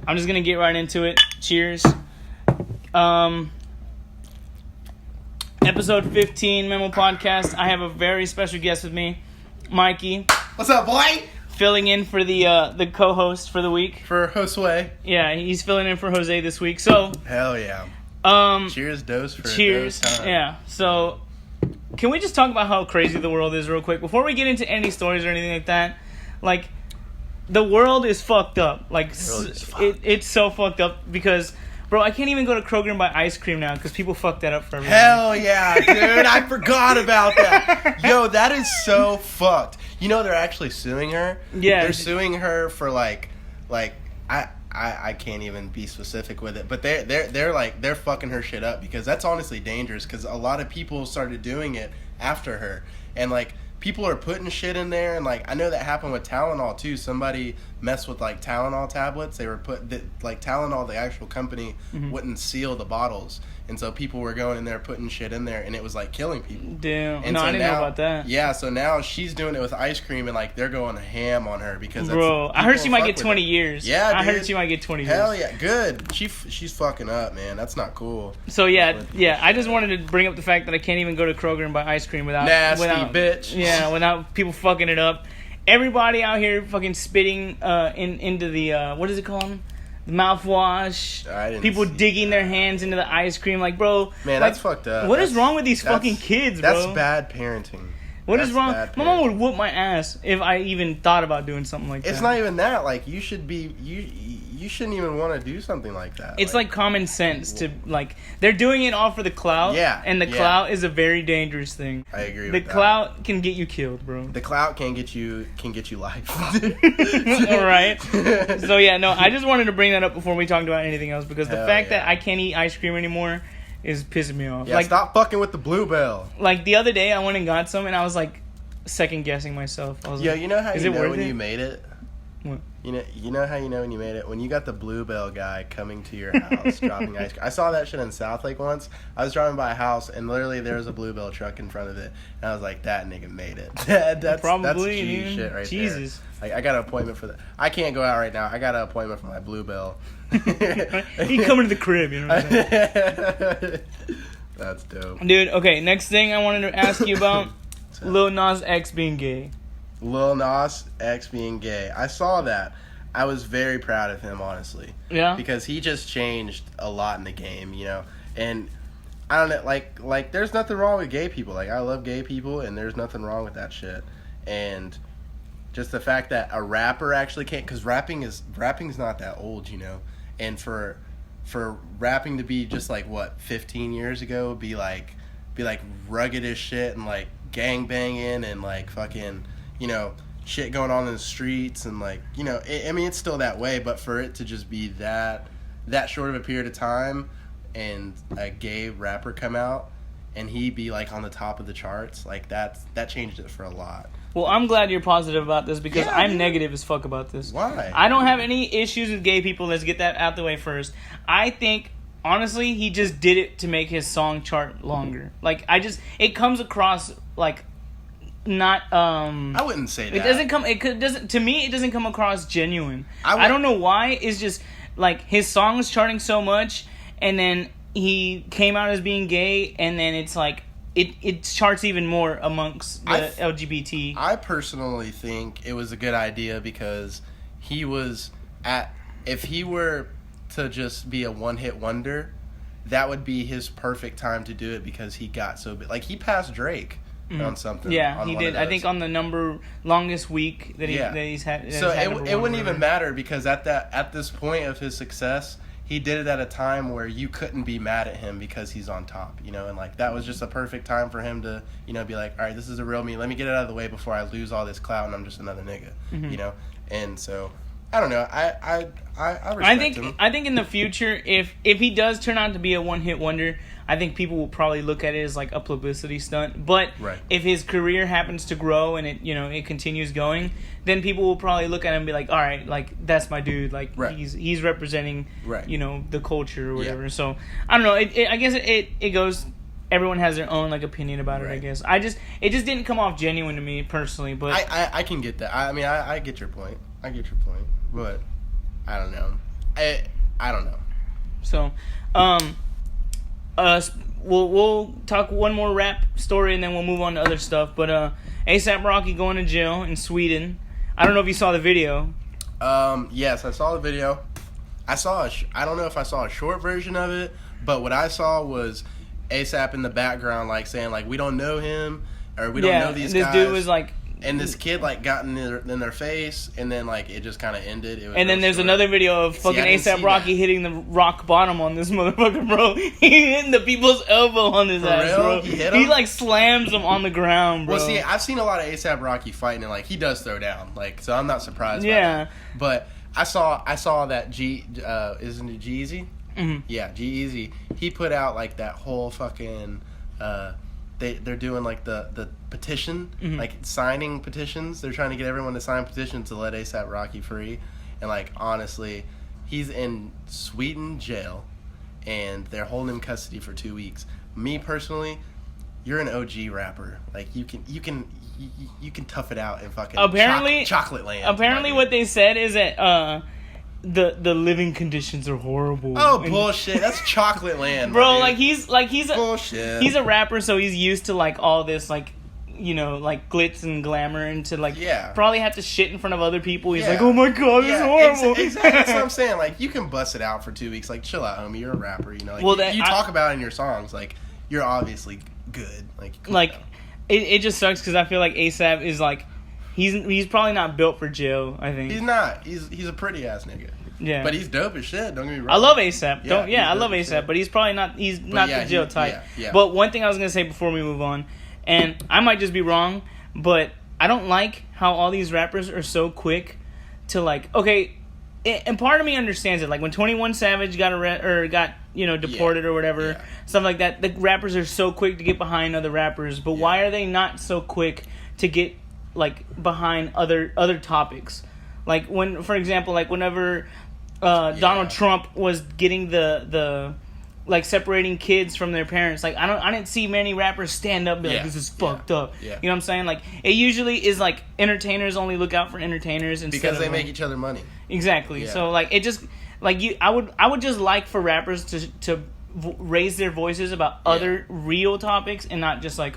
I'm just gonna get right into it. Cheers. Episode 15, Memo Podcast. I have a very special guest with me, Mikey. What's up, boy? Filling in for the co-host for the week. For Josue. Yeah, he's filling in for Jose this week. So hell yeah. Cheers, dose for cheers. Dose time. Yeah. So, can we just talk about how crazy the world is real quick before we get into any stories or anything like that? Like, the world is fucked up. Like, it's so fucked up because, bro, I can't even go to Kroger and buy ice cream now because people fuck that up for everyone. Hell yeah, dude! I forgot about that. Yo, that is so fucked. You know they're actually suing her. Yeah, they're suing her for like I can't even be specific with it, but they're fucking her shit up because that's honestly dangerous because a lot of people started doing it after her and like people are putting shit in there and like I know that happened with Tylenol too. Somebody messed with like Tylenol tablets. They were like Tylenol, the actual company wouldn't seal the bottles. And so people were going in there putting shit in there, and it was like killing people. Damn. And no, so I didn't know about that. Yeah, so now she's doing it with ice cream, and like they're going ham on her because. Bro, I heard she might get 20 years. Yeah, dude. I heard she might get 20 years. Hell yeah, good. She's fucking up, man. That's not cool. So yeah. I just wanted to bring up the fact that I can't even go to Kroger and buy ice cream without bitch. Yeah, without people fucking it up. Everybody out here fucking spitting into the what is it called? The mouthwash. People digging their hands into the ice cream. Like, bro. Man, like, that's fucked up. What is wrong with these fucking kids, bro? That's bad parenting. What is wrong? My mom would whoop my ass if I even thought about doing something like that. It's not even that. Like, you should be... You shouldn't even want to do something like that. It's like common sense to, like... They're doing it all for the clout. Yeah. And the clout is a very dangerous thing. I agree with that. The clout can get you killed, bro. The clout can get you life. Alright. So, yeah, no, I just wanted to bring that up before we talked about anything else because the fact that I can't eat ice cream anymore is pissing me off. Yeah, like, stop fucking with the Bluebell. Like, the other day, I went and got some and I was, like, second-guessing myself. I was like, you know how you know when you made it? What? You know how you know when you made it? When you got the Bluebell guy coming to your house dropping ice cream. I saw that shit in South Lake once. I was driving by a house and literally there was a Bluebell truck in front of it. And I was like, that nigga made it. that's G shit right Jesus. there. Like, I got an appointment for that. I can't go out right now. I got an appointment for my Bluebell. He coming to the crib, you know what I'm saying? That's dope. Dude, okay, next thing I wanted to ask you about, Lil Nas X being gay. Lil Nas X being gay. I saw that. I was very proud of him, honestly. Yeah? Because he just changed a lot in the game, you know? And I don't know, like there's nothing wrong with gay people. Like, I love gay people, and there's nothing wrong with that shit. And just the fact that a rapper actually can't... Because rapping's not that old, you know? And for rapping to be just, like, what, 15 years ago? Be like rugged as shit and, like, gangbanging and, like, fucking... You know, shit going on in the streets and like, you know, I mean, it's still that way, but for it to just be that short of a period of time and a gay rapper come out and he be like on the top of the charts, like that changed it for a lot. Well, I'm glad you're positive about this because I'm negative as fuck about this. Why? I don't have any issues with gay people. Let's get that out the way first. I think, honestly, he just did it to make his song chart longer. Like, it comes across like... Not I wouldn't say that. To me it doesn't come across genuine. I don't know why. It's just like his song was charting so much and then he came out as being gay and then it's like it charts even more amongst the LGBT. I personally think it was a good idea because if he were to just be a one-hit wonder, that would be his perfect time to do it because he got so big. Like, he passed Drake. On something. Yeah, he did. I think on the longest week that he's had. So it wouldn't even matter because at this point of his success, he did it at a time where you couldn't be mad at him because he's on top, you know, and like that was just a perfect time for him to, you know, be like, all right, this is a real me. Let me get it out of the way before I lose all this clout and I'm just another nigga, you know. And so I don't know. I respect him. I think in the future, if he does turn out to be a one-hit wonder, I think people will probably look at it as like a publicity stunt. But if his career happens to grow and it continues going, then people will probably look at him and be like, all right, like that's my dude. Like he's representing you know, the culture or whatever. So I don't know. I guess it goes. Everyone has their own like opinion about it. I guess it just didn't come off genuine to me personally. But I can get that. I mean I get your point. But I don't know. I don't know. So, we'll talk one more rap story and then we'll move on to other stuff. But A$AP Rocky going to jail in Sweden. I don't know if you saw the video. Yes, I saw the video. I don't know if I saw a short version of it, but what I saw was A$AP in the background, like saying like we don't know him or we don't know these guys. This dude was like. And this kid like got in their face, and then like it just kind of ended. And then there's another video of fucking A$AP Rocky hitting the rock bottom on this motherfucker, bro. He hitting the people's elbow on his ass, bro. He like slams them on the ground, bro. Well, see, I've seen a lot of A$AP Rocky fighting, and like he does throw down, like so I'm not surprised. By that. But I saw that isn't it G-Eazy? Mm-hmm. Yeah, G-Eazy. He put out like that whole fucking. They're doing like the petition, like signing petitions. They're trying to get everyone to sign petitions to let A$AP Rocky free. And like honestly, he's in Sweden jail, and they're holding him in custody for 2 weeks. Me personally, you're an OG rapper. Like you can tough it out in fucking chocolate land. Apparently, what they said is that the living conditions are horrible. Oh, bullshit. That's chocolate land, bro. Like he's bullshit. He's a rapper, so he's used to like all this like like glitz and glamour, and to like probably have to shit in front of other people. He's like, oh my god, it's horrible. Exactly. That's what I'm saying. Like you can bust it out for 2 weeks. Like chill out, homie. You're a rapper. You know. Like, you talk about it in your songs. Like you're obviously good. Like it just sucks because I feel like A$AP is like. He's probably not built for jail, I think. He's not. He's a pretty ass nigga. Yeah. But he's dope as shit, don't get me wrong. I love A$AP. I love A$AP, but he's probably not the jail type. Yeah. But one thing I was going to say before we move on, and I might just be wrong, but I don't like how all these rappers are so quick to like, okay, and part of me understands it. Like when 21 Savage got deported or whatever, stuff like that, the rappers are so quick to get behind other rappers, but why are they not so quick to get like behind other topics? Like when, for example, like whenever Donald Trump was getting the like separating kids from their parents, like I didn't see many rappers stand up and be like, this is fucked up. Yeah. You know what I'm saying? Like it usually is like entertainers only look out for entertainers because they make each other money. Exactly. Yeah. So like it just like I would just like for rappers to raise their voices about other real topics and not just like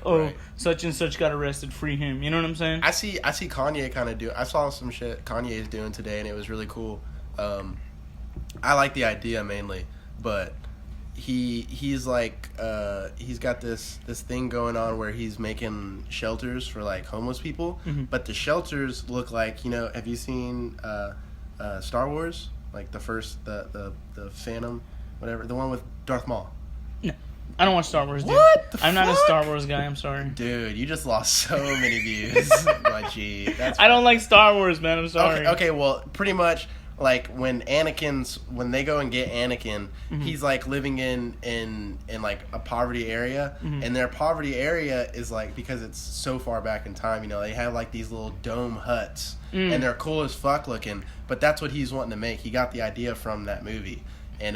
such and such got arrested, free him. You know what I'm saying? I see Kanye kind of do. I saw some shit Kanye is doing today and it was really cool. I like the idea mainly, but he's like he's got this thing going on where he's making shelters for like homeless people, but the shelters look like, have you seen Star Wars, like the first the Phantom, whatever, the one with Darth Maul? No, I don't watch Star Wars, dude. What the I'm not a Star Wars guy. I'm sorry, dude. You just lost so many views. My G. I don't like Star Wars, man. I'm sorry. Okay, well, pretty much like when they go and get Anakin, he's like living in like a poverty area, and their poverty area is like, because it's so far back in time, they have like these little dome huts, and they're cool as fuck looking. But that's what he's wanting to make. He got the idea from that movie. And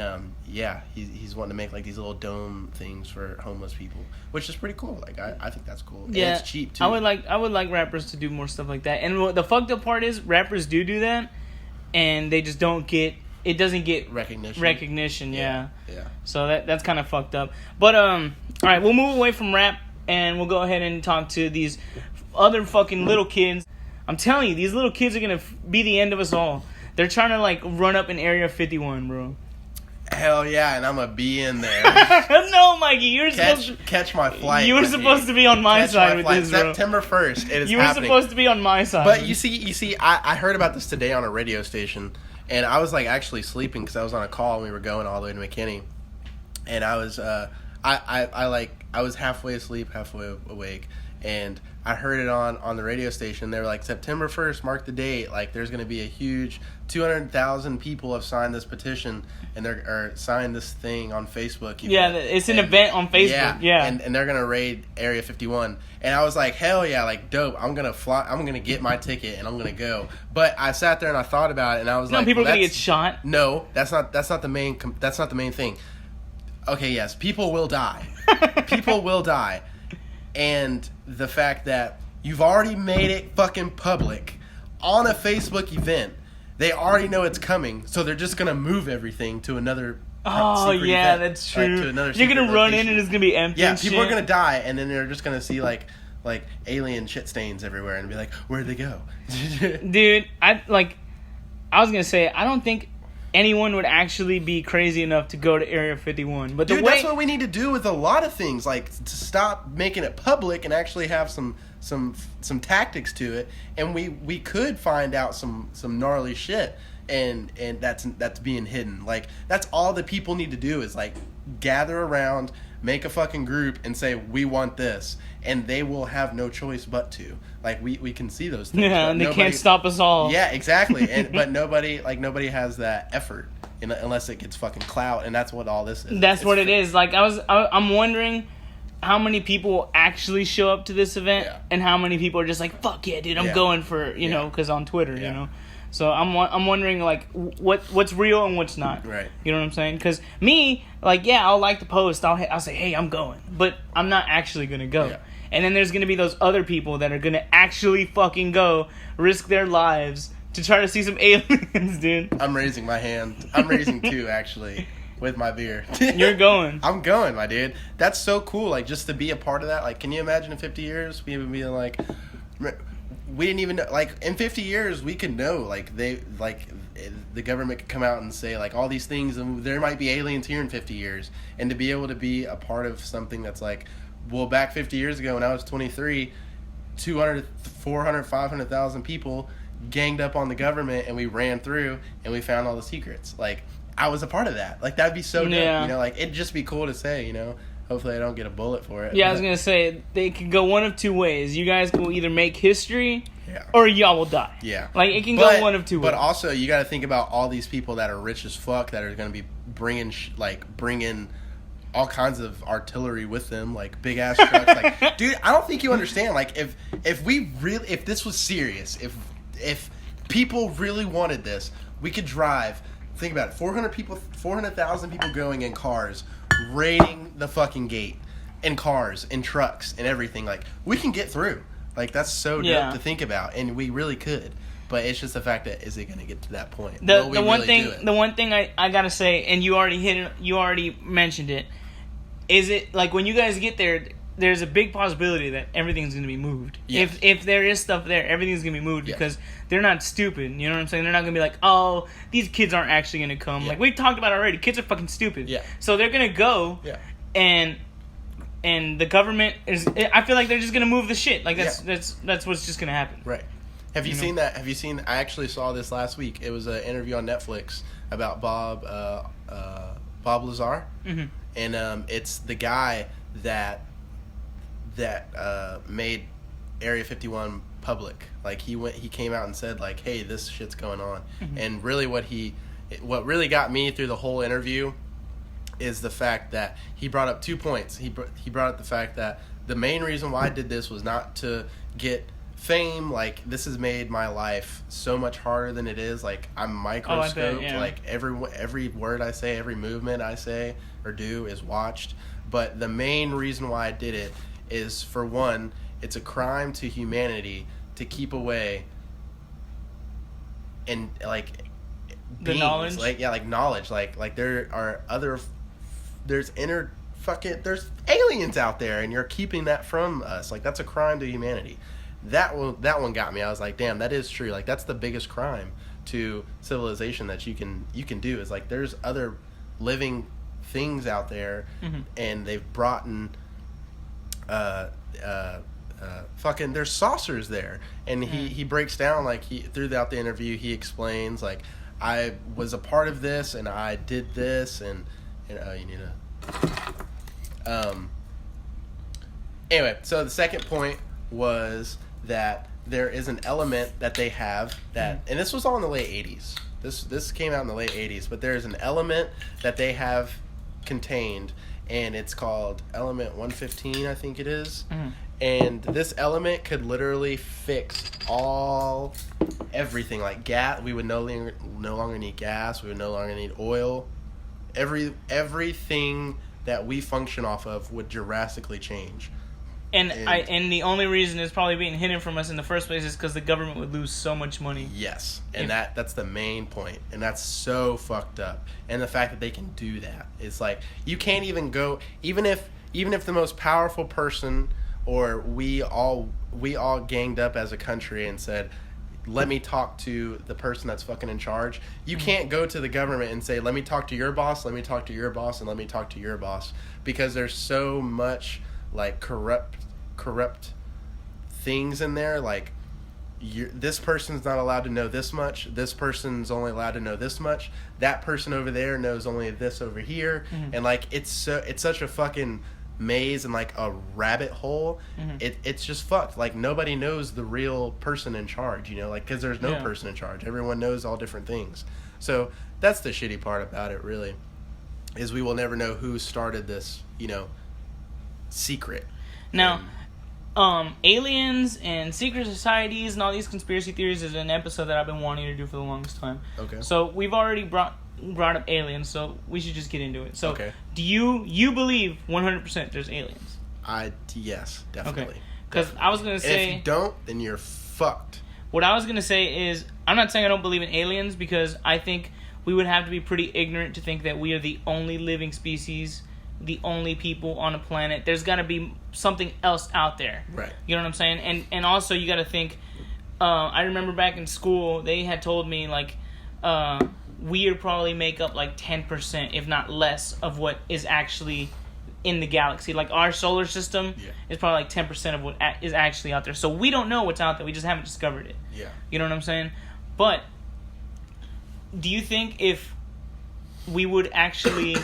he's wanting to make like these little dome things for homeless people, which is pretty cool. Like I think that's cool. Yeah, and it's cheap too. I would like rappers to do more stuff like that. And the fucked up part is rappers do that, and they just don't get. It doesn't get recognition. Yeah. So that's kind of fucked up. But all right, we'll move away from rap and we'll go ahead and talk to these other fucking little kids. I'm telling you, these little kids are gonna be the end of us all. They're trying to like run up in Area 51, bro. Hell yeah, and I'm gonna be in there. No, Mikey, you're supposed to catch my flight. You were supposed to be on my side with this, bro. September 1st, it is you happening. You were supposed to be on my side. But you see, I heard about this today on a radio station, and I was like actually sleeping because I was on a call and we were going all the way to McKinney, and I was I was halfway asleep, halfway awake, and I heard it on the radio station. They were like, September 1st, mark the date. Like, there's going to be a huge 200,000 people have signed this petition or signed this thing on Facebook. It's an event on Facebook. Yeah. And they're going to raid Area 51. And I was like, hell yeah, like, dope. I'm going to fly. I'm going to get my ticket and I'm going to go. But I sat there and I thought about it and I was like, people are going to get shot. No, that's not the main thing. Okay, yes, people will die. People will die. And the fact that you've already made it fucking public on a Facebook event they already know it's coming, so they're just gonna move everything to another. Oh yeah, event, that's true. Like, to another you're gonna run location. in and it's gonna be empty. Yeah, and people shit. are gonna die, and then they're just gonna see like alien shit stains everywhere, and be like, "Where'd they go?" Dude, I was gonna say, I don't think anyone would actually be crazy enough to go to Area 51. But Dude, that's what we need to do with a lot of things, like to stop making it public and actually have some tactics to it, and we could find out some gnarly shit, and that's being hidden. Like, that's all the people need to do is like gather around, make a fucking group, and say we want this, and they will have no choice but to. Like, we can see those things. Yeah, and they can't stop us all. Yeah, exactly. But nobody has that effort unless it gets fucking clout, and that's what all this is. That's what it is. Like, I'm wondering how many people actually show up to this event, and how many people are just like, fuck yeah, dude, I'm going for, you know, because on Twitter, you know. So I'm wondering, like, what's real and what's not. Right. You know what I'm saying? Because me, like, yeah, I'll like the post. I'll say, hey, I'm going. But I'm not actually going to go. Yeah. And then there's going to be those other people that are going to actually fucking go, risk their lives to try to see some aliens, dude. I'm raising my hand. I'm raising two, actually, with my beer. You're going. I'm going, my dude. That's so cool, like, just to be a part of that. Like, can you imagine in 50 years, we would be like... We didn't even know, like, in 50 years, we could know, like, the government could come out and say, like, all these things, and there might be aliens here in 50 years. And to be able to be a part of something that's like, well, back 50 years ago when I was 23, 200, 400, 500,000 people ganged up on the government, and we ran through, and we found all the secrets. Like, I was a part of that. Like, that'd be so dope, you know? Like, it'd just be cool to say, you know? Hopefully I don't get a bullet for it. Yeah, I was going to say, they could go one of two ways. You guys will either make history, or y'all will die. Yeah. Like, it can go one of two ways. But also, you got to think about all these people that are rich as fuck that are going to be bringing all kinds of artillery with them, like big-ass trucks. Like, dude, I don't think you understand. Like, if this was serious, if people really wanted this, we could drive, think about it, 400,000 people going in cars, raiding the fucking gate in cars, in trucks, and everything. Like, we can get through. Like, that's so dope to think about, and we really could. But it's just the fact that, is it going to get to that point? The one thing I gotta say, and you already mentioned it, is it like when you guys get there, there's a big possibility that everything's going to be moved. Yes. If there is stuff there, everything's going to be moved because they're not stupid. You know what I'm saying? They're not going to be like, oh, these kids aren't actually going to come. Like, we talked about already. Kids are fucking stupid. Yeah. So they're going to go and the government is... I feel like they're just going to move the shit. Like, that's what's just going to happen. Right. Have you seen that? I actually saw this last week. It was an interview on Netflix about Bob Lazar. Mm-hmm. And it's the guy that made Area 51 public. Like, he came out and said, like, hey, this shit's going on. Mm-hmm. And really what really got me through the whole interview is the fact that he brought up 2 points. He brought up the fact that the main reason why I did this was not to get fame. Like, this has made my life so much harder than it is. Like, I'm microscoped. Like, every word I say, every movement I say or do is watched. But the main reason why I did it is, for one, it's a crime to humanity to keep away and, like, the knowledge. Like knowledge. Like there are there's aliens out there, and you're keeping that from us. Like, that's a crime to humanity. That one got me. I was like, damn, that is true. Like, that's the biggest crime to civilization that you can do, is like, there's other living things out there, and they've brought in fucking, there's saucers there. And he breaks down, like, throughout the interview he explains, like, I was a part of this and I did this, and you need to anyway, so the second point was that there is an element that they have that, and this was all in the late 80s. This came out in the late 80s, but there's an element that they have contained, and it's called element 115, I think it is. And this element could literally fix everything, like gas. We would no longer need gas. We would no longer need oil. Everything that we function off of would drastically change. And the only reason it's probably being hidden from us in the first place is because the government would lose so much money. Yes, and that's the main point, and that's so fucked up. And the fact that they can do that, it's like you can't even go, even if the most powerful person, or we all ganged up as a country and said, let me talk to the person that's fucking in charge. You can't go to the government and say, let me talk to your boss, let me talk to your boss, and let me talk to your boss, because there's so much like corrupt things in there. Like, this person's not allowed to know this much, this person's only allowed to know this much, that person over there knows only this over here. And like it's such a fucking maze and like a rabbit hole. It's just fucked. Like, nobody knows the real person in charge, you know, like, because there's no person in charge. Everyone knows all different things. So that's the shitty part about it, really, is we will never know who started this, you know, secret. Now, aliens and secret societies and all these conspiracy theories is an episode that I've been wanting to do for the longest time. Okay. So we've already brought up aliens, so we should just get into it. So, do you believe 100% there's aliens? Yes, definitely. Okay. Because I was gonna say, and if you don't, then you're fucked. What I was gonna say is, I'm not saying I don't believe in aliens, because I think we would have to be pretty ignorant to think that we are the only living species, the only people on a planet. There's got to be something else out there. Right. You know what I'm saying? And also, you got to think, I remember back in school, they had told me, like, we would probably make up, like, 10%, if not less, of what is actually in the galaxy. Like, our solar system is probably, like, 10% of what is actually out there. So we don't know what's out there. We just haven't discovered it. Yeah. You know what I'm saying? But do you think if we would actually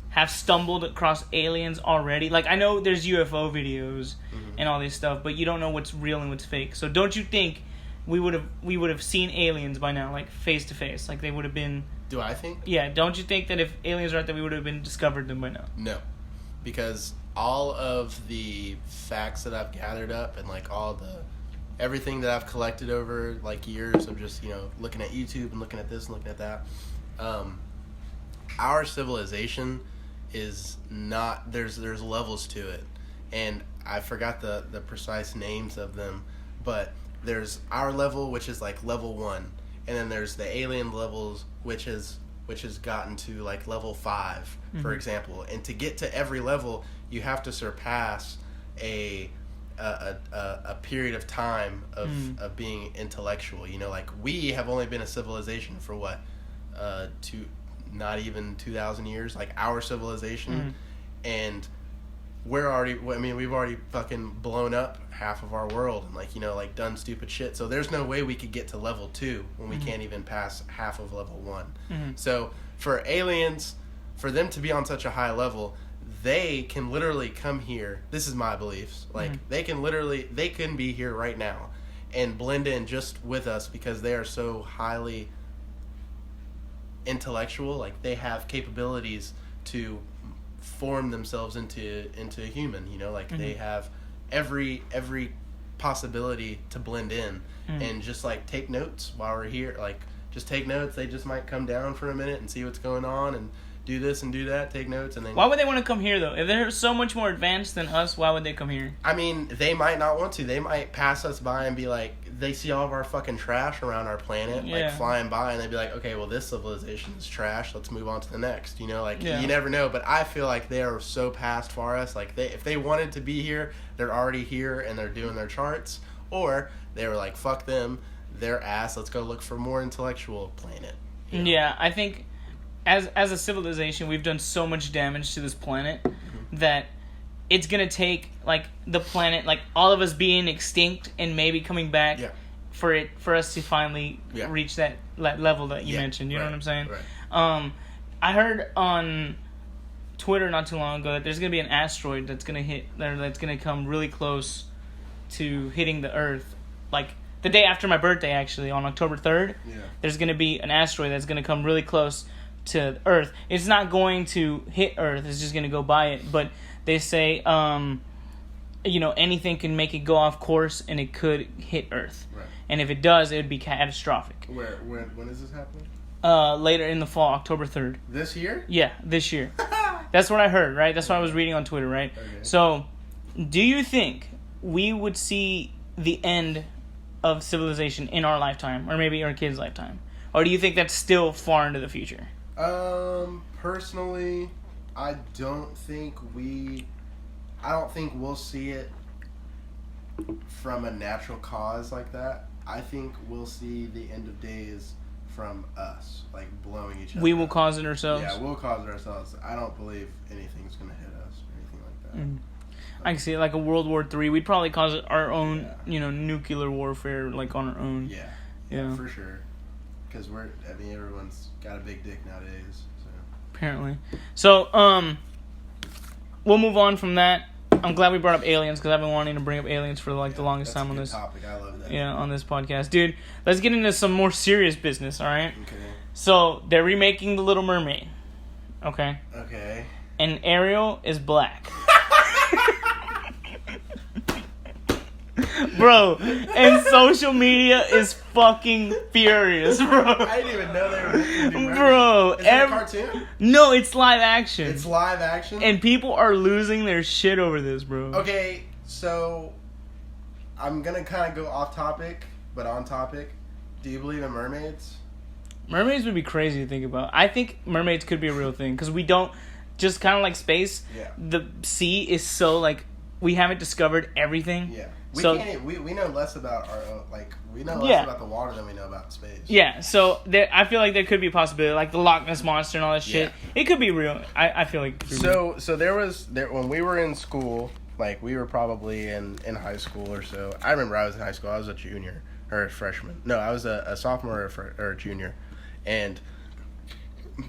have stumbled across aliens already? Like, I know there's UFO videos and all this stuff, but you don't know what's real and what's fake. So don't you think we would have seen aliens by now, like, face to face? Like, they would have been... Do I think? Yeah, don't you think that if aliens are out there, we would have been discovered them by now? No. Because all of the facts that I've gathered up and, like, everything that I've collected over, like, years of just, you know, looking at YouTube and looking at this and looking at that, our civilization is not, there's levels to it, and I forgot the precise names of them, but there's our level, which is like level 1, and then there's the alien levels, which has gotten to like level 5, for example. And to get to every level, you have to surpass a period of time of being intellectual. You know, like, we have only been a civilization for what, not even 2,000 years, like our civilization, and we've already fucking blown up half of our world and, like, you know, like, done stupid shit. So there's no way we could get to level 2 when we can't even pass half of level 1. So for aliens, for them to be on such a high level, they can literally come here. This is my beliefs. Like, they can be here right now and blend in just with us, because they are so highly intellectual. Like, they have capabilities to form themselves into a human, you know, like, they have every possibility to blend in and just, like, take notes while we're here. Like, just take notes. They just might come down for a minute and see what's going on and do this and do that, take notes, and then... Why would they want to come here, though? If they're so much more advanced than us, why would they come here? I mean, they might not want to. They might pass us by and be like, they see all of our fucking trash around our planet, like, flying by, and they'd be like, okay, well, this civilization is trash, let's move on to the next, you know? Like, you never know, but I feel like they are so past far us. Like, if they wanted to be here, they're already here, and they're doing their charts, or they were like, fuck them, their ass, let's go look for more intellectual planet. You know? Yeah, I think... As a civilization, we've done so much damage to this planet that it's going to take, like, the planet, like, all of us being extinct and maybe coming back for us to finally reach that level that you mentioned. You know what I'm saying? Right. I heard on Twitter not too long ago that there's going to be an asteroid that's going to come really close to hitting the Earth. Like, the day after my birthday, actually, on October 3rd, there's going to be an asteroid that's going to come really close to Earth. It's not going to hit Earth, it's just going to go by it, but they say you know, anything can make it go off course and it could hit Earth. Right. And if it does, it would be catastrophic. When is this happening? Later in the fall, October 3rd. This year? Yeah, this year. That's what I heard, right? That's what I was reading on Twitter, right? Okay. So, do you think we would see the end of civilization in our lifetime, or maybe our kids' lifetime? Or do you think that's still far into the future? Personally, I don't think we'll see it from a natural cause like that. I think we'll see the end of days from us, like blowing each other We will up. cause it ourselves? Yeah, we'll cause it ourselves. I don't believe anything's going to hit us or anything like that. I can see it like a World War III. We'd probably cause it our own, nuclear warfare, like on our own. Yeah, for sure. Because everyone's got a big dick nowadays. So. Apparently. So, we'll move on from that. I'm glad we brought up aliens because I've been wanting to bring up aliens for the longest time on this topic. I love that. Yeah, on this podcast, dude. Let's get into some more serious business. All right. Okay. So they're remaking The Little Mermaid. Okay. Okay. And Ariel is black. Bro, and social media is fucking furious, bro. I didn't even know they were making Bro, is it a cartoon? No, it's live action. It's live action? And people are losing their shit over this, bro. Okay, so I'm gonna kind of go off topic, but on topic. Do you believe in mermaids? Mermaids would be crazy to think about. I think mermaids could be a real thing because we don't, just kind of like space. Yeah. The sea is so like we haven't discovered everything. Yeah. We know less about our own, we know less about the water than we know about space. Yeah, so I feel like there could be a possibility, like the Loch Ness Monster and all that shit. Yeah. It could be real. I feel like it could be real. So there when we were in school, like we were probably in high school or so. I remember I was in high school. I was a junior or a freshman. No, I was a sophomore or a junior. And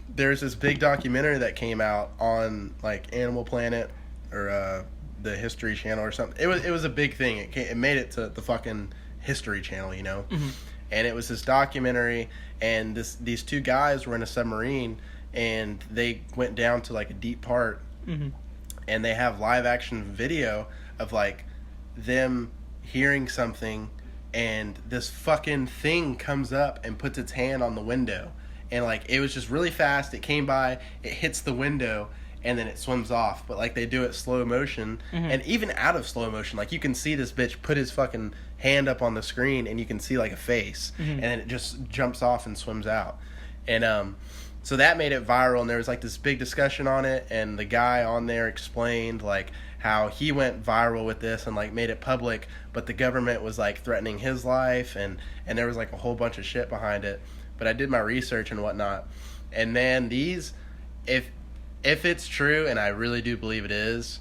there's this big documentary that came out on like Animal Planet or the History Channel or something. It was a big thing. It made it to the fucking History Channel, Mm-hmm. And it was this documentary, and these two guys were in a submarine, and they went down to like a deep part, mm-hmm. and they have live action video of like them hearing something, and this fucking thing comes up and puts its hand on the window, and like it was just really fast. It came by, it hits the window, and then it swims off. But like they do it slow motion, mm-hmm. and even out of slow motion, like you can see this bitch put his fucking hand up on the screen, and you can see like a face, mm-hmm. and then it just jumps off and swims out. And so that made it viral, and there was like this big discussion on it, and the guy on there explained like how he went viral with this and like made it public, but the government was like threatening his life, and there was like a whole bunch of shit behind it. But I did my research and whatnot, and man, if it's true, and I really do believe it is,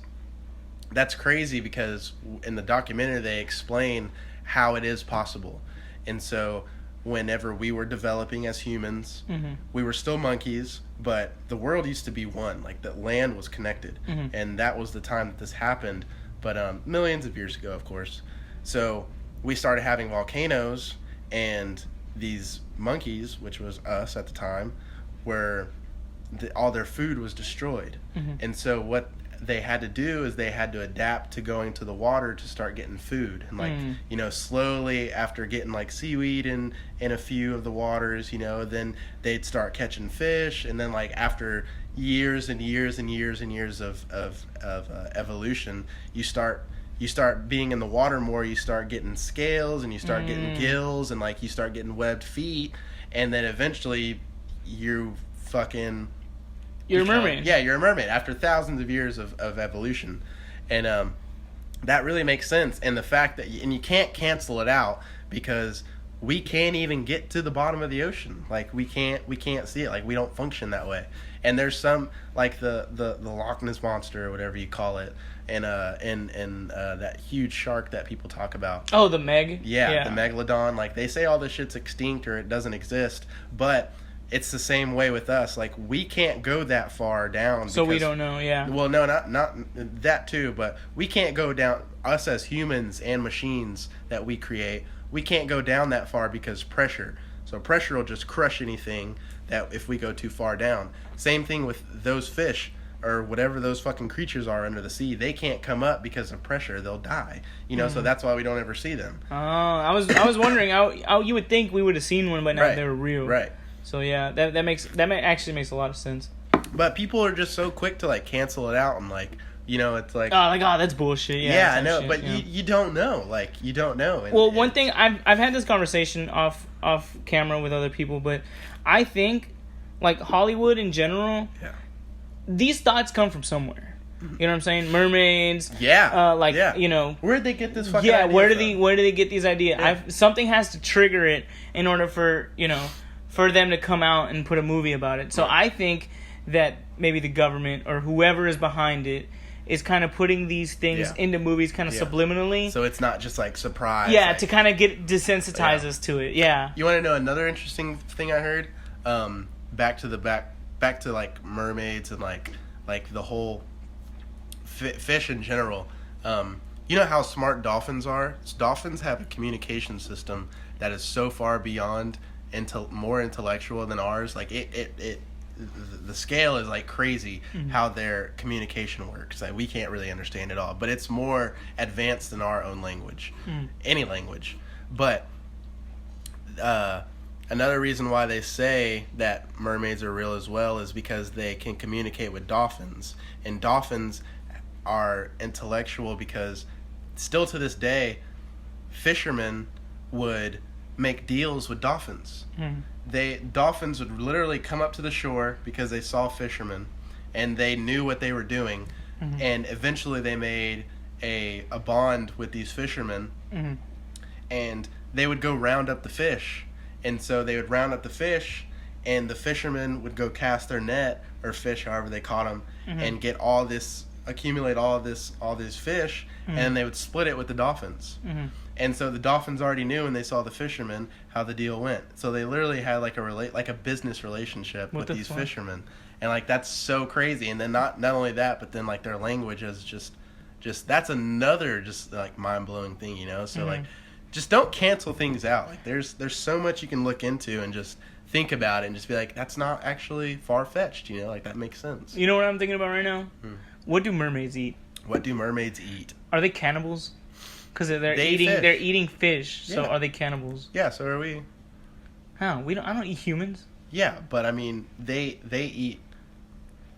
that's crazy because in the documentary they explain how it is possible. And so whenever we were developing as humans, mm-hmm. we were still monkeys, but the world used to be one. Like the land was connected. Mm-hmm. And that was the time that this happened. But millions of years ago, of course. So we started having volcanoes, and these monkeys, which was us at the time, were... all their food was destroyed. Mm-hmm. And so what they had to do is they had to adapt to going to the water to start getting food. And like, slowly after getting like seaweed in a few of the waters, then they'd start catching fish. And then like after years and years and years and years of evolution, you start being in the water more, you start getting scales, and you start getting gills, and like you start getting webbed feet. And then eventually you're a mermaid. Yeah, you're a mermaid after thousands of years of evolution. And that really makes sense. And the fact that you can't cancel it out because we can't even get to the bottom of the ocean. Like we can't see it. Like we don't function that way. And there's some like the Loch Ness Monster or whatever you call it, and that huge shark that people talk about. Oh, the Meg. Yeah, the megalodon. Like they say all this shit's extinct or it doesn't exist, but it's the same way with us. Like we can't go that far down. So we don't know. Yeah. Well, no, not that too, but we can't go down. Us as humans and machines that we create, we can't go down that far because pressure. So pressure will just crush anything that if we go too far down. Same thing with those fish or whatever those fucking creatures are under the sea. They can't come up because of pressure. They'll die. So that's why we don't ever see them. Oh, I was wondering how you would think we would have seen one, but now they were real. Right. So yeah, that actually makes a lot of sense. But people are just so quick to like cancel it out and like You know, it's like... that's bullshit. Yeah, I know, shit, but you don't know. Like, you don't know. And one thing, I've had this conversation off camera with other people, but I think, like, Hollywood in general, these thoughts come from somewhere. You know what I'm saying? Mermaids. Yeah. You know. Where'd they get this fucking idea where from? do they get these ideas? Yeah. Something has to trigger it in order for, you know, for them to come out and put a movie about it. So I think that maybe the government or whoever is behind it is kind of putting these things into movies kind of subliminally. So it's not just like surprise. Yeah, like, to kind of desensitize us to it. Yeah. You want to know another interesting thing I heard? Back to like mermaids and like the whole fish in general. You know how smart dolphins are? Dolphins have a communication system that is so far beyond more intellectual than ours. Like the scale is like crazy how their communication works. Like we can't really understand it all, but it's more advanced than our own language, any language. But another reason why they say that mermaids are real as well is because they can communicate with dolphins, and dolphins are intellectual because still to this day, fishermen would make deals with dolphins. Dolphins would literally come up to the shore because they saw fishermen and they knew what they were doing, and eventually they made a bond with these fishermen, and they would go round up the fish. And so they would round up the fish, and the fishermen would go cast their net or fish, however they caught them, and accumulate all these fish, and then they would split it with the dolphins. And so the dolphins already knew when they saw the fishermen how the deal went. So they literally had like a business relationship with these fishermen, and like that's so crazy. And then not only that, but then like their language is just that's another just like mind blowing thing, you know. So like. Just don't cancel things out. Like there's so much you can look into and just think about it and just be like, that's not actually far-fetched, you know? Like that makes sense. You know what I'm thinking about right now? What do mermaids eat? What do mermaids eat? Are they cannibals? Because they're eating fish. So are they cannibals? Yeah, so are we. How? I don't eat humans. Yeah, but I mean, they eat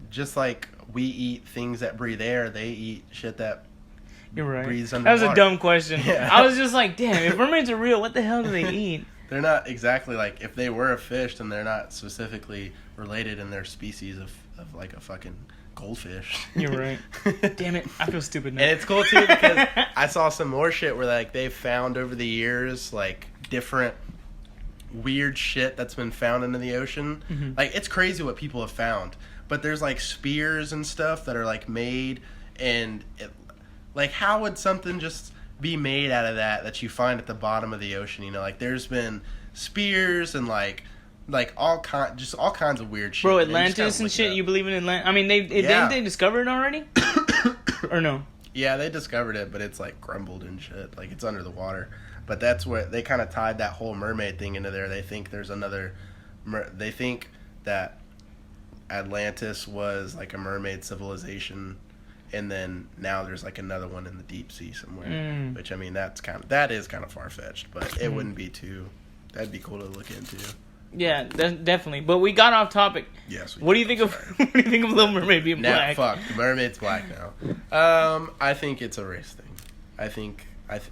just like we eat things that breathe air. They eat shit that You're right. breathes underwater. That was a dumb question. Yeah. I was just like, damn, if mermaids are real, what the hell do they eat? They're not exactly like, if they were a fish, then they're not specifically related in their species of like a fucking goldfish. You're right. Damn it, I feel stupid now. And it's cool too because I saw some more shit where like they've found over the years like different weird shit that's been found into the ocean. Like it's crazy what people have found. But there's like spears and stuff that are like made, and like, how would something just be made out of that you find at the bottom of the ocean? You know, like there's been spears and like all kinds of weird shit. Bro, Atlantis and shit. You believe in Atlantis? I mean, didn't they discover it already? Or no? Yeah, they discovered it, but it's like crumbled and shit. Like it's under the water. But that's what they kind of tied that whole mermaid thing into there. They think there's another. They think that Atlantis was like a mermaid civilization. And then now there's like another one in the deep sea somewhere, which I mean that is kind of far fetched, but it wouldn't be too. That'd be cool to look into. Yeah, definitely. But we got off topic. Yes. What do you think of Little Mermaid being black? Fuck, the mermaid's black now. I think it's a race thing.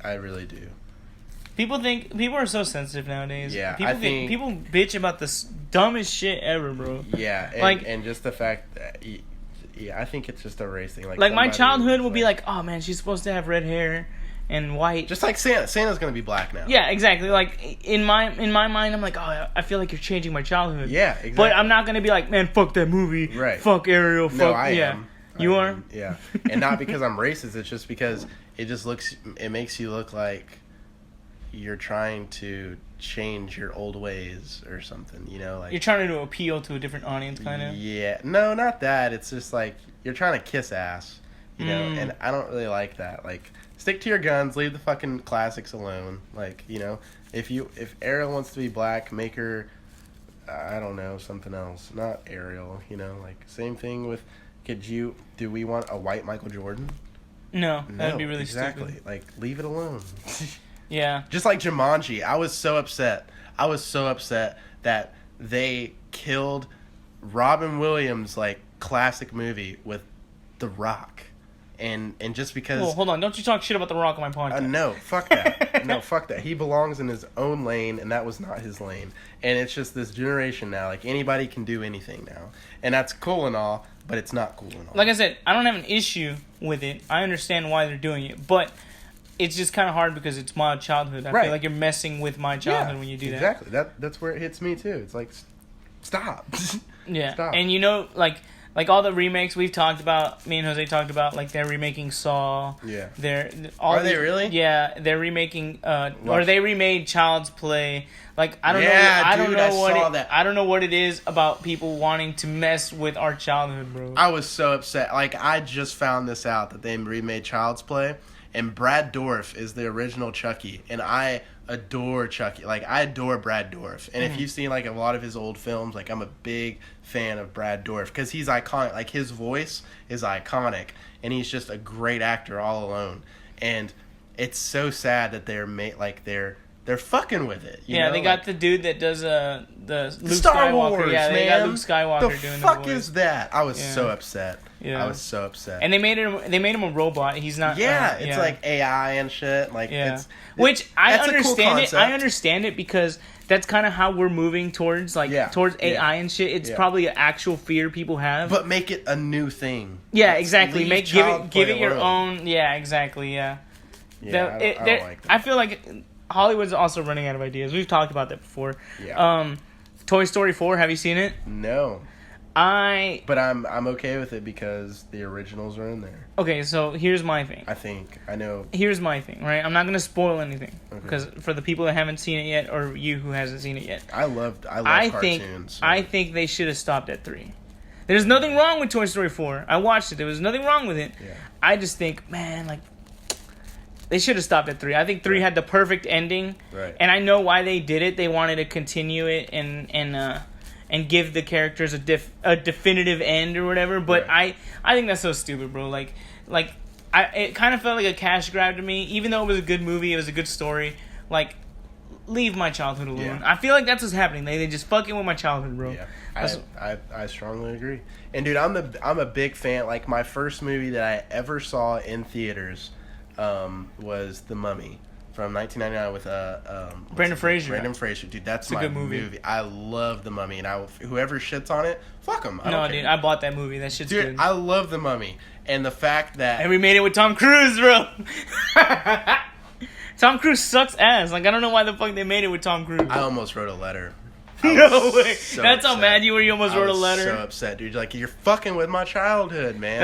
I really do. People are so sensitive nowadays. Yeah, people bitch about the dumbest shit ever, bro. Yeah, and just the fact that. Yeah, I think it's just a race thing. Like my childhood will be like, oh man, she's supposed to have red hair and white. Just like Santa. Santa's gonna be black now. Yeah, exactly. Like in my mind, I'm like, oh, I feel like you're changing my childhood. Yeah, exactly. But I'm not gonna be like, man, fuck that movie. Right. Fuck Ariel. Fuck. No, I am. You are? Yeah. And not because I'm racist. It's just because it makes you look like you're trying to change your old ways or something, you know, like you're trying to appeal to a different audience, kind of. Yeah, no, not that. It's just like you're trying to kiss ass, you know, and I don't really like that. Like, stick to your guns, leave the fucking classics alone. Like, you know, if Ariel wants to be black, make her, I don't know, something else, not Ariel. You know, like same thing with, do we want a white Michael Jordan? No, that'd be really exactly. stupid. Like, leave it alone. Yeah. Just like Jumanji, I was so upset that they killed Robin Williams' like classic movie with The Rock And just because... Well, hold on. Don't you talk shit about The Rock on my podcast. No, fuck that. No, fuck that. He belongs in his own lane, and that was not his lane. And it's just this generation now. Like, anybody can do anything now. And that's cool and all, but it's not cool and all. Like I said, I don't have an issue with it. I understand why they're doing it. But it's just kind of hard because it's my childhood. I feel like you're messing with my childhood when you do that. Exactly. That's where it hits me, too. It's like, stop. Yeah. Stop. And you know, like all the remakes we've talked about, me and Jose talked about, like they're remaking Saw. Yeah. Are they really? Yeah, they're remaking, or they remade Child's Play. Like I don't know. I don't know what it is about people wanting to mess with our childhood, bro. I was so upset. Like I just found this out that they remade Child's Play, and Brad Dourif is the original Chucky, and I adore Chucky. Like I adore Brad Dourif, and if you've seen like a lot of his old films, like I'm a big fan of Brad Dourif because he's iconic. Like his voice is iconic, and he's just a great actor all alone. And it's so sad that they're fucking with it. You know? They got the dude that does the Luke Star Skywalker. Wars, yeah, they man. got Luke Skywalker doing the voice. The fuck is that? I was so upset. Yeah. I was so upset. And they made him a robot. He's not. It's like AI and shit. Like which I understand cool it. I understand it because that's kind of how we're moving towards towards AI and shit. It's probably an actual fear people have. But make it a new thing. Yeah, exactly. Give it your own. Yeah, exactly. Yeah. Yeah, I don't like that. I feel like Hollywood's also running out of ideas. We've talked about that before. Yeah. Toy Story 4, have you seen it? No. But I'm okay with it because the originals are in there. Okay, so here's my thing. I know. Here's my thing, right? I'm not going to spoil anything because for the people that haven't seen it yet or you who hasn't seen it yet. I love cartoons. I think they should have stopped at 3. There's nothing wrong with Toy Story 4. I watched it. There was nothing wrong with it. Yeah. I just think, man, like they should have stopped at 3. I think 3 had the perfect ending. Right. And I know why they did it. They wanted to continue it and give the characters a definitive end or whatever. But I think that's so stupid, bro. It kind of felt like a cash grab to me. Even though it was a good movie, it was a good story. Like, leave my childhood alone. Yeah. I feel like that's what's happening. They just fucking with my childhood, bro. Yeah. I strongly agree. And dude, I'm a big fan. Like my first movie that I ever saw in theaters was The Mummy from 1999 with Brendan Fraser. Brendan Fraser, dude, that's a my good movie. I love The Mummy, and whoever shits on it, fuck them. Dude, I bought that movie. That shit's good. I love The Mummy, and the fact that and we made it with Tom Cruise, bro. Tom Cruise sucks ass. Like I don't know why the fuck they made it with Tom Cruise. I almost wrote a letter. No way. That's how mad you were. You almost wrote a letter. So upset, dude. Like you're fucking with my childhood, man.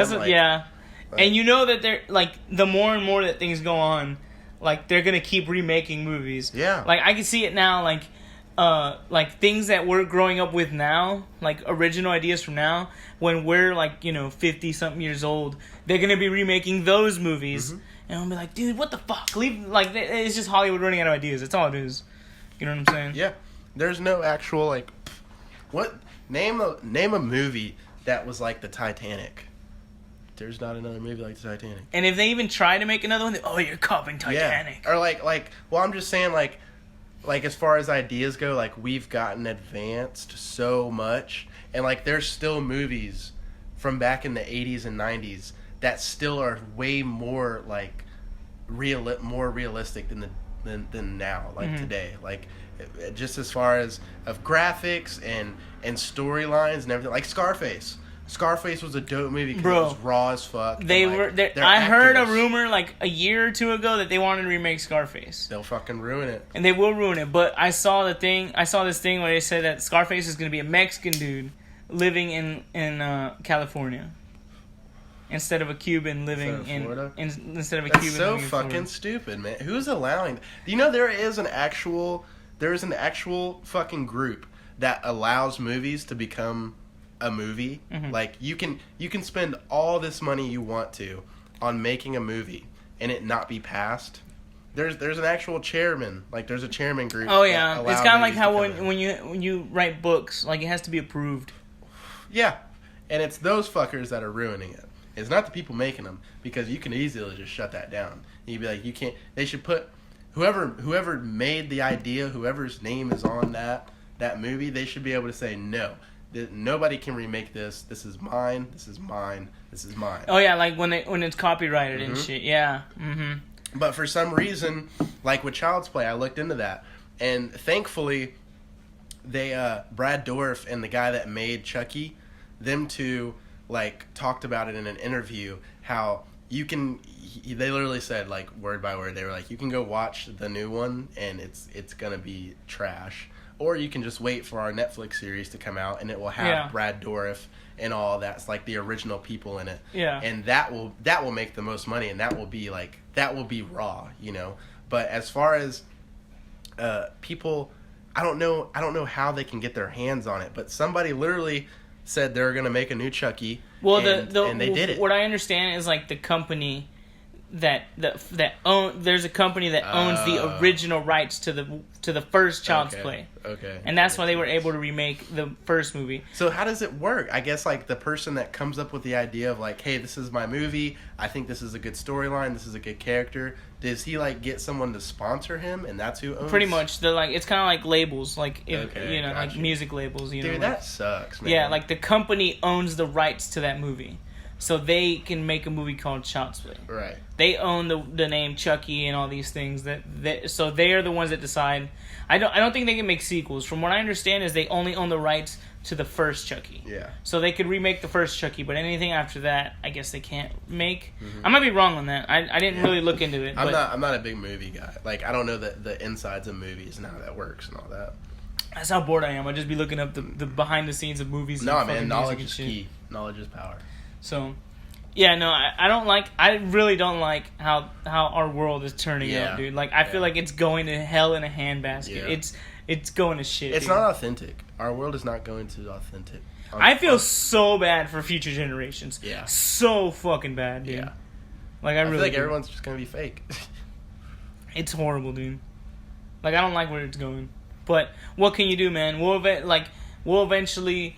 And you know that they're like the more and more that things go on, like they're gonna keep remaking movies. Yeah. Like I can see it now. Like things that we're growing up with now, like original ideas from now, when we're 50 something years old, they're gonna be remaking those movies, and I'll be like, dude, what the fuck? Leave it's just Hollywood running out of ideas. That's all it is. You know what I'm saying? Yeah. There's no actual what name a movie that was like the Titanic. There's not another movie like the Titanic. And if they even try to make another one, you're copying Titanic. Yeah. Or well, I'm just saying like as far as ideas go, like we've gotten advanced so much, and like there's still movies from back in the 80s and 90s that still are way more like more realistic than now, like today, like just as far as of graphics and storylines and everything, like Scarface. Scarface was a dope movie because it was raw as fuck. I heard a rumor like a year or two ago that they wanted to remake Scarface. They'll fucking ruin it. And they will ruin it. But I saw this thing where they said that Scarface is going to be a Mexican dude living in California instead of a Cuban living in Florida. Instead of a Cuban living in Florida. That's so fucking stupid, man. Who's allowing? You know there is an actual fucking group that allows movies to become a movie. Like you can spend all this money you want to on making a movie and it not be passed. There's an actual chairman. Like there's a chairman group. Oh yeah, it's kind of like how when you write books, like it has to be approved. Yeah, and it's those fuckers that are ruining it. It's not the people making them, because you can easily just shut that down. You'd be like, you can't. They should put whoever made the idea, whoever's name is on that movie, they should be able to say no. nobody can remake this. This is mine. This is mine. This is mine. Oh yeah, like when it's copyrighted and shit. Yeah. Mm-hmm. But for some reason, like with Child's Play, I looked into that, and thankfully, they Brad Dourif and the guy that made Chucky, them two like talked about it in an interview how you can. They literally said like word by word. They were like, you can go watch the new one and it's gonna be trash, or you can just wait for our Netflix series to come out and it will have Brad Dourif and all that's like the original people in it. Yeah. And that will make the most money, and that will be raw, you know. But as far as people, I don't know how they can get their hands on it, but somebody literally said they're gonna make a new Chucky. Well, and they did it. What I understand is like the company there's a company that owns the original rights to the first Child's Play. Okay. And that's why they were able to remake the first movie. So how does it work? I guess like the person that comes up with the idea of like, hey, this is my movie. I think this is a good storyline. This is a good character. Does he like get someone to sponsor him, and that's who owns? Pretty much. They're like, it's kind of like labels, like gotcha. like music labels. Dude, like, that sucks, man. Yeah, like the company owns the rights to that movie, so they can make a movie called Child's Play. Right. They own the name Chucky and all these things so they are the ones that decide. I don't think they can make sequels. From what I understand is they only own the rights to the first Chucky. Yeah. So they could remake the first Chucky, but anything after that, I guess they can't make. Mm-hmm. I might be wrong on that. I didn't really look into it. I'm not a big movie guy. Like I don't know the insides of movies and how that works and all that. That's how bored I am. I just be looking up the behind the scenes of movies. No, man, knowledge is key. Knowledge is power. So. Yeah, no, I really don't like how our world is turning out, dude. Like, I feel like it's going to hell in a handbasket. Yeah. It's going to shit, It's dude. not authentic. Our world is not going to authentic. I feel so bad for future generations. Yeah. So fucking bad, dude. Yeah. Like, I really feel like do. everyone's just going to be fake. It's horrible, dude. Like, I don't like where it's going. But what can you do, man? We'll eventually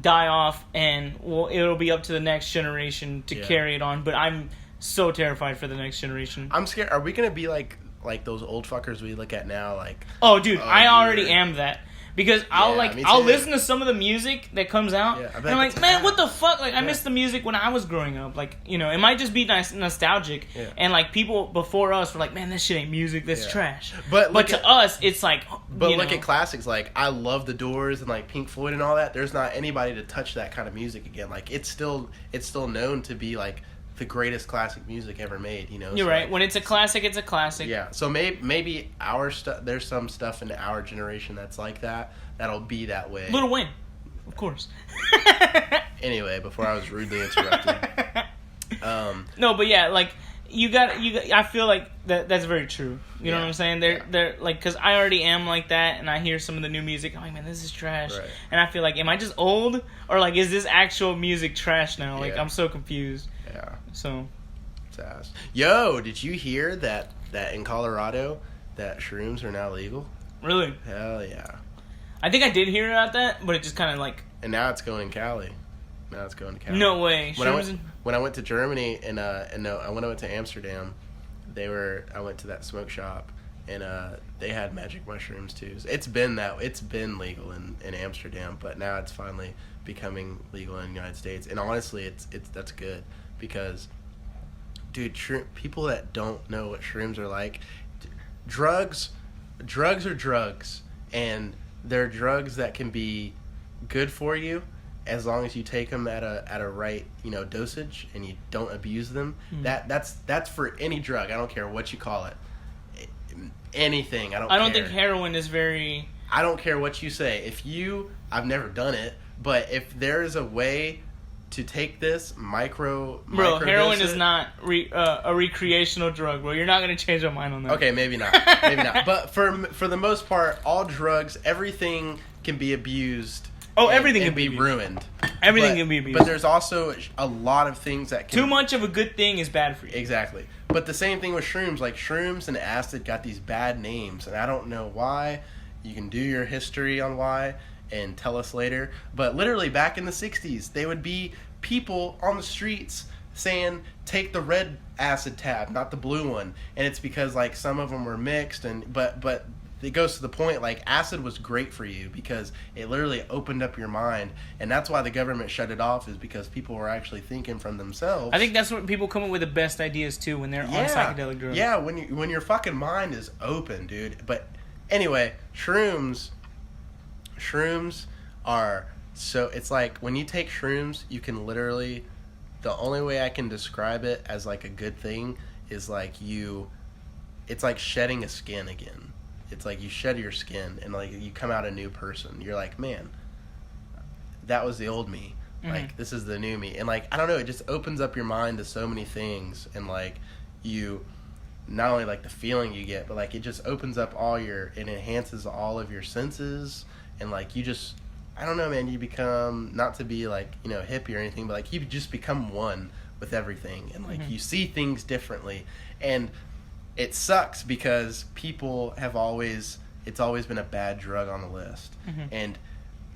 die off, and it'll be up to the next generation to carry it on. But I'm so terrified for the next generation. I'm scared. Are we gonna be like those old fuckers we look at now? Like, oh, dude, I already am that. Because I'll listen to some of the music that comes out, and I'm like, man, what the fuck? Like, I miss the music when I was growing up. Like, you know, it might just be nostalgic, and like people before us were like, man, this shit ain't music, that's trash. But to us, it's like, but look at classics. Like, I love the Doors and like Pink Floyd and all that. There's not anybody to touch that kind of music again. Like, it's still known to be like the greatest classic music ever made, you know. You're right. Like, when it's a classic, it's a classic. Yeah. So maybe our stuff. There's some stuff in our generation that's like that. That'll be that way. Lil Wayne, of course. Anyway, before I was rudely interrupted. No, but yeah, like you got. I feel like that's very true. You know what I'm saying? They're like, because I already am like that, and I hear some of the new music. I'm like, man, this is trash. Right. And I feel like, am I just old, or like, is this actual music trash now? Like, I'm so confused. Yeah. So. It's ass. Yo, did you hear that in Colorado that shrooms are now legal? Really? Hell yeah. I think I did hear about that, but it just kind of like. And now it's going in Cali. No way. When I went to Germany and when I went to Amsterdam, I went to that smoke shop and they had magic mushrooms too. So it's been legal in Amsterdam, but now it's finally becoming legal in the United States. And honestly, that's good because, dude, people that don't know what shrooms are like, drugs are drugs, and they're drugs that can be good for you as long as you take them at a right, you know, dosage and you don't abuse them. That's for any drug. I don't care what you call it. Anything. I don't think heroin is very. I don't care what you say. I've never done it, but if there is a way to take this micro heroin is not a recreational drug, bro. You're not going to change your mind on that. Okay, maybe not. But for the most part, all drugs, everything can be abused. Oh, everything can be ruined. Everything can be abused. But there's also a lot of things that can... Too much of a good thing is bad for you. Exactly. But the same thing with shrooms. Like, shrooms and acid got these bad names, and I don't know why. You can do your history on why and tell us later. But literally, back in the 60s, they would be people on the streets saying, take the red acid tab, not the blue one. And it's because, like, some of them were mixed, but it goes to the point, like, acid was great for you because it literally opened up your mind, and that's why the government shut it off, is because people were actually thinking from themselves. I think that's what people come up with the best ideas too when they're on psychedelic drugs. Yeah, when your fucking mind is open, dude. But anyway, shrooms are so, it's like when you take shrooms, you can literally, the only way I can describe it as like a good thing is like it's like shedding a skin again. It's like you shed your skin and like you come out a new person. You're like, man, that was the old me. Mm-hmm. Like, this is the new me. And like, I don't know, it just opens up your mind to so many things. And like, you, not only like the feeling you get, but like it just opens up it enhances all of your senses. And like, you just, I don't know, man, you become, not to be like, you know, hippie or anything, but like you just become one with everything. And like, you see things differently. And it sucks because people it's always been a bad drug on the list. Mm-hmm. And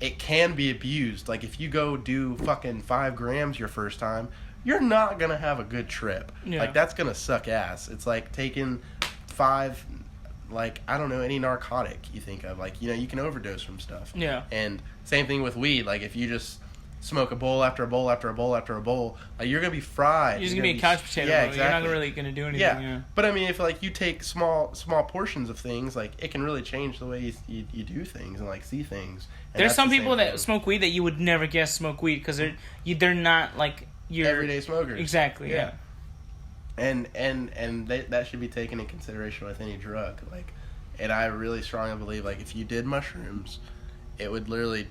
it can be abused. Like, if you go do fucking 5 grams your first time, you're not going to have a good trip. Yeah. Like, that's going to suck ass. It's like taking 5, like, I don't know, any narcotic you think of. Like, you know, you can overdose from stuff. Yeah. And same thing with weed. Like, if you just smoke a bowl after a bowl after a bowl after a bowl, like, you're gonna be fried. You're just gonna be a couch potato. Yeah, exactly. You're not really gonna do anything. Yeah. But I mean, if like you take small portions of things, like, it can really change the way you do things and like see things. And there's some people that smoke weed that you would never guess smoke weed because they're not like your everyday smokers. Exactly. Yeah. And that should be taken in consideration with any drug. Like, and I really strongly believe, like, if you did mushrooms, it would literally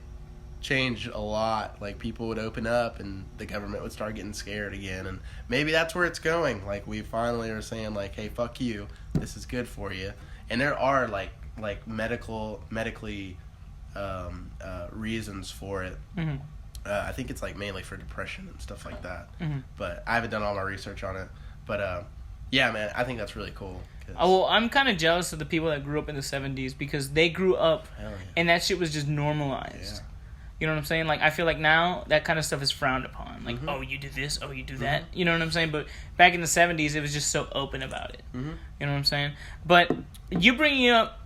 change a lot. Like, people would open up and the government would start getting scared again, and maybe that's where it's going. Like, we finally are saying, like, hey, fuck you, this is good for you. And there are like medically reasons for it. Mm-hmm. I think it's like mainly for depression and stuff like that. Mm-hmm. But I haven't done all my research on it. But yeah, man, I think that's really cool. Well, I'm kind of jealous of the people that grew up in the 70s because they grew up and that shit was just normalized. Yeah. You know what I'm saying? Like, I feel like now that kind of stuff is frowned upon. Like, oh, you do this, oh, you do that. You know what I'm saying? But back in the 70s, it was just so open about it. Mm-hmm. You know what I'm saying? But you bringing up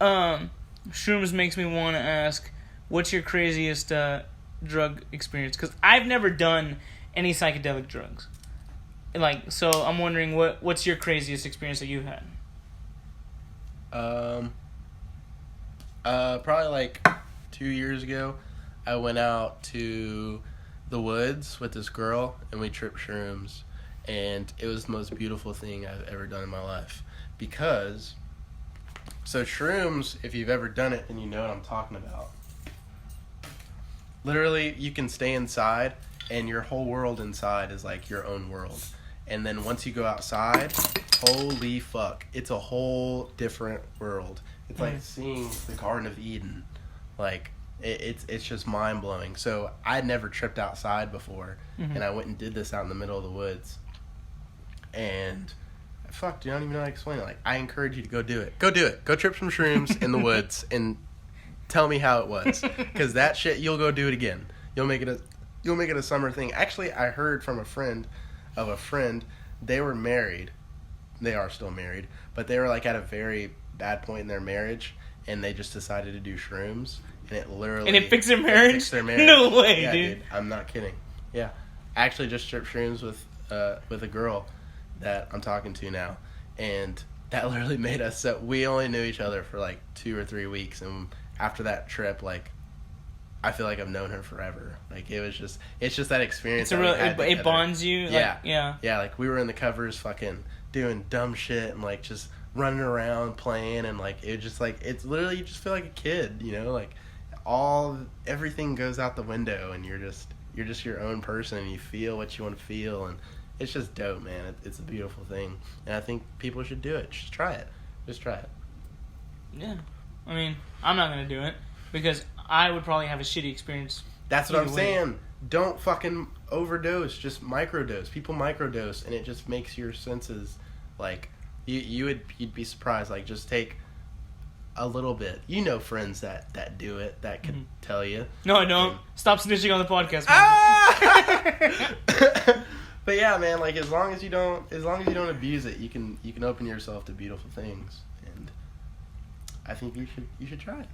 shrooms makes me want to ask, what's your craziest drug experience? Because I've never done any psychedelic drugs. Like, so I'm wondering, what's your craziest experience that you've had? Probably like 2 years ago, I went out to the woods with this girl and we tripped shrooms, and it was the most beautiful thing I've ever done in my life. Because, so shrooms, if you've ever done it, then you know what I'm talking about. Literally, you can stay inside and your whole world inside is like your own world. And then once you go outside, holy fuck, it's a whole different world. It's like seeing the Garden of Eden. Like, it's just mind-blowing. So I'd never tripped outside before, and I went and did this out in the middle of the woods. And fuck, dude, I don't even know how to explain it. Like, I encourage you to go do it. Go do it. Go trip some shrooms in the woods and tell me how it was. Because that shit, you'll go do it again. You'll make it a summer thing. Actually, I heard from a friend of a friend, they were married. They are still married, but they were like at a very bad point in their marriage, and they just decided to do shrooms, and it literally... And it fixed their marriage? Fixed their marriage. No way, yeah, dude. I'm not kidding. Yeah. I actually just tripped shrooms with a girl that I'm talking to now, and that literally made us... So we only knew each other for like 2 or 3 weeks, and after that trip, like, I feel like I've known her forever. Like, it's just that experience. It bonds you. Yeah. Like, yeah. Like, we were in the covers fucking doing dumb shit and like just running around playing, and like it just like, it's literally, you just feel like a kid, you know, like everything goes out the window and you're just your own person and you feel what you want to feel, and it's just dope, man. It's a beautiful thing, and I think people should do it. Just try it. Yeah. I mean, I'm not gonna do it because I would probably have a shitty experience. That's what I'm saying. Don't fucking overdose. Just microdose. People microdose, and it just makes your senses, like, you'd be surprised. Like, just take a little bit. You know friends that do it, that can tell you. No, I don't. Stop snitching on the podcast, man. But yeah, man, like, as long as you don't abuse it, you can open yourself to beautiful things. And I think you should try it.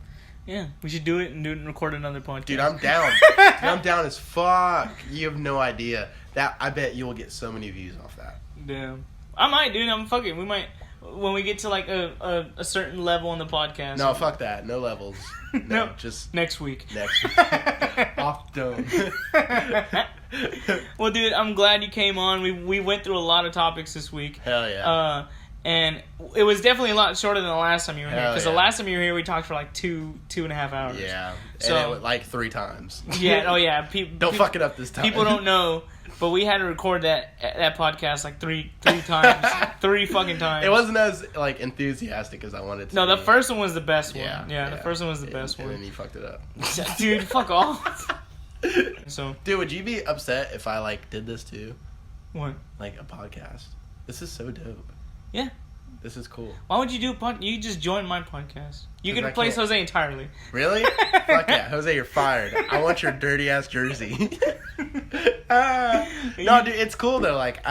Yeah, we should do it and record another podcast. Dude, I'm down. Dude, I'm down as fuck. You have no idea. I bet you will get so many views off that. Damn. I might, dude. I'm fucking. We might, when we get to like a certain level on the podcast. No, fuck that. No levels. No, just next week. Next week. Off dome. Well, dude, I'm glad you came on. We went through a lot of topics this week. Hell yeah. And it was definitely a lot shorter than the last time you were here. Because yeah. the last time you were here, we talked for like 2.5 hours. Yeah. So, and it was like 3 times. Yeah. Oh, yeah. Don't fuck it up this time. People don't know, but we had to record that podcast like three times. 3 fucking times. It wasn't as like enthusiastic as I wanted to. No, the first one was the best one. Yeah. The first one was the best one. And then you fucked it up. Dude, fuck off. So, dude, would you be upset if I like did this too? What? Like a podcast. This is so dope. Yeah. This is cool. Why would you do a podcast? You just join my podcast. You can replace Jose entirely. Really? Fuck yeah. Jose, you're fired. I want your dirty ass jersey. No, dude, it's cool though. Like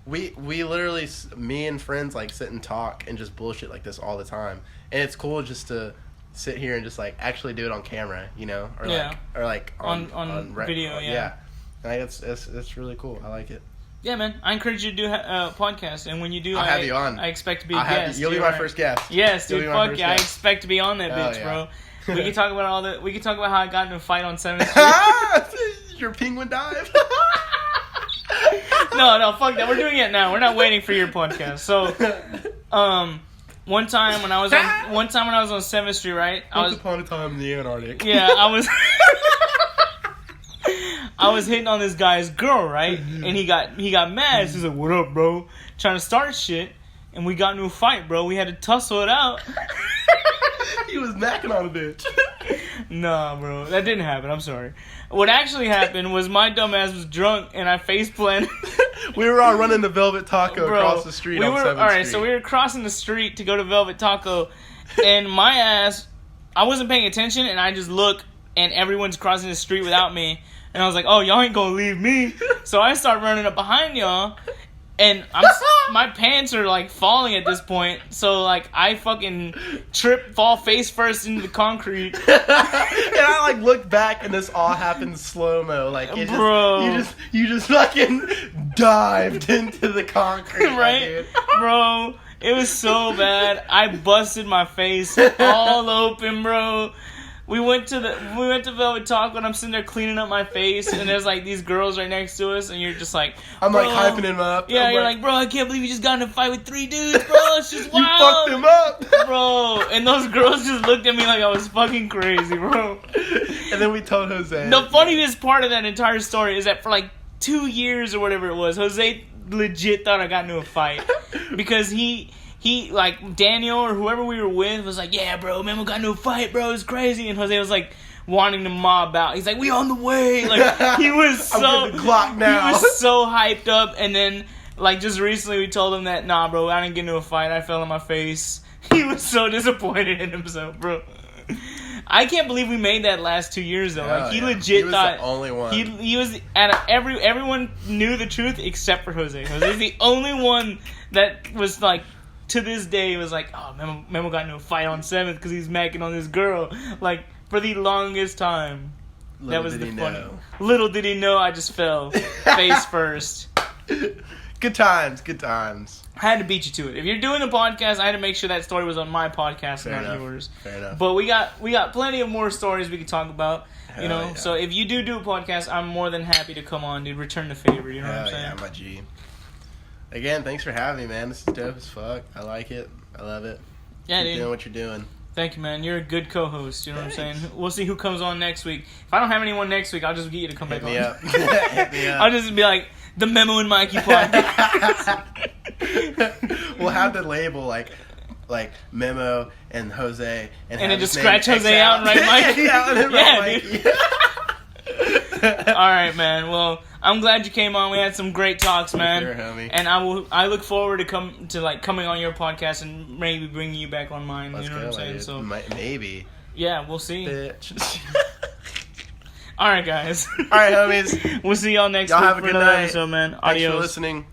we literally, me and friends like sit and talk and just bullshit like this all the time. And it's cool just to sit here and just like actually do it on camera, you know? Or like on video, yeah. Like it's really cool. I like it. Yeah, man. I encourage you to do a podcast, and when you do, I'll have you on. I expect to be a guest. You'll be my first guest. Yes, dude. Fuck yeah, I expect to be on that bitch, bro. We can talk about we can talk about how I got into a fight on 7th Street. Your penguin dive. No, fuck that. We're doing it now. We're not waiting for your podcast. So, one time when I was on 7th Street, right? Once upon a time in the Antarctic. Yeah, I was hitting on this guy's girl, right? And he got mad. He's like, "What up, bro?" Trying to start shit, and we got into a fight, bro. We had to tussle it out. He was macking on a bitch. Nah, bro, that didn't happen. I'm sorry. What actually happened was my dumb ass was drunk, and I face planted. We were all running to Velvet Taco across the street on 7th Street. Alright, so we were crossing the street to go to Velvet Taco, and my ass, I wasn't paying attention, and I just look, and everyone's crossing the street without me. And I was like, oh, y'all ain't gonna leave me. So I start running up behind y'all. And my pants are like falling at this point. So like I fucking fall face first into the concrete. And I like look back and this all happened slow-mo. Like bro. You just fucking dived into the concrete. Right? Bro, it was so bad. I busted my face all open, bro. We went to Velvet Taco and I'm sitting there cleaning up my face and there's like these girls right next to us and you're just like, I'm like hyping him up. Yeah, you're like, bro, I can't believe you just got in a fight with 3 dudes, bro. It's just wild. You fucked him up, bro. And those girls just looked at me like I was fucking crazy, bro. And then we told Jose. The funniest part of that entire story is that for like 2 years or whatever it was, Jose legit thought I got into a fight because he like Daniel or whoever we were with was like, yeah, bro, Memo got into a fight, bro, it's crazy. And Jose was like wanting to mob out. He's like, we on the way. Like he was so I'm getting the clock now. He was so hyped up. And then like just recently we told him that, nah, bro, I didn't get into a fight. I fell on my face. He was so disappointed in himself, bro. I can't believe we made that last 2 years though. Like he legit thought the only one. He was everyone knew the truth except for Jose. Jose's the only one that was like, to this day, it was like, oh, Memo got into a fight on 7th because he's macking on this girl. Like, for the longest time. That was the funny. Little did he know I just fell face first. Good times, good times. I had to beat you to it. If you're doing a podcast, I had to make sure that story was on my podcast, not yours. Fair enough. But we got plenty of more stories we could talk about. Hell you know, yeah. So if you do a podcast, I'm more than happy to come on, dude. Return the favor. You know what I'm saying? Yeah, my G. Again, thanks for having me, man. This is dope as fuck. I like it. I love it. Yeah, Keep dude. doing what you're doing. Thank you, man. You're a good co-host. You know what I'm saying? We'll see who comes on next week. If I don't have anyone next week, I'll just get you to come back on. Hit me up. I'll just be like, the Memo and Mikey Podcast. We'll have the label like Memo and Jose. And then just scratch Jose out and write Mikey? Yeah, dude. All right, man. Well, I'm glad you came on. We had some great talks, man. Sure, homie. And I look forward to coming on your podcast and maybe bringing you back on mine. Let's you know go, what I'm saying? dude. So maybe. Yeah, we'll see. Bitch. All right, guys. All right, homies. We'll see y'all next y'all week have a for good another night. episode, man. Thanks Adios. for listening.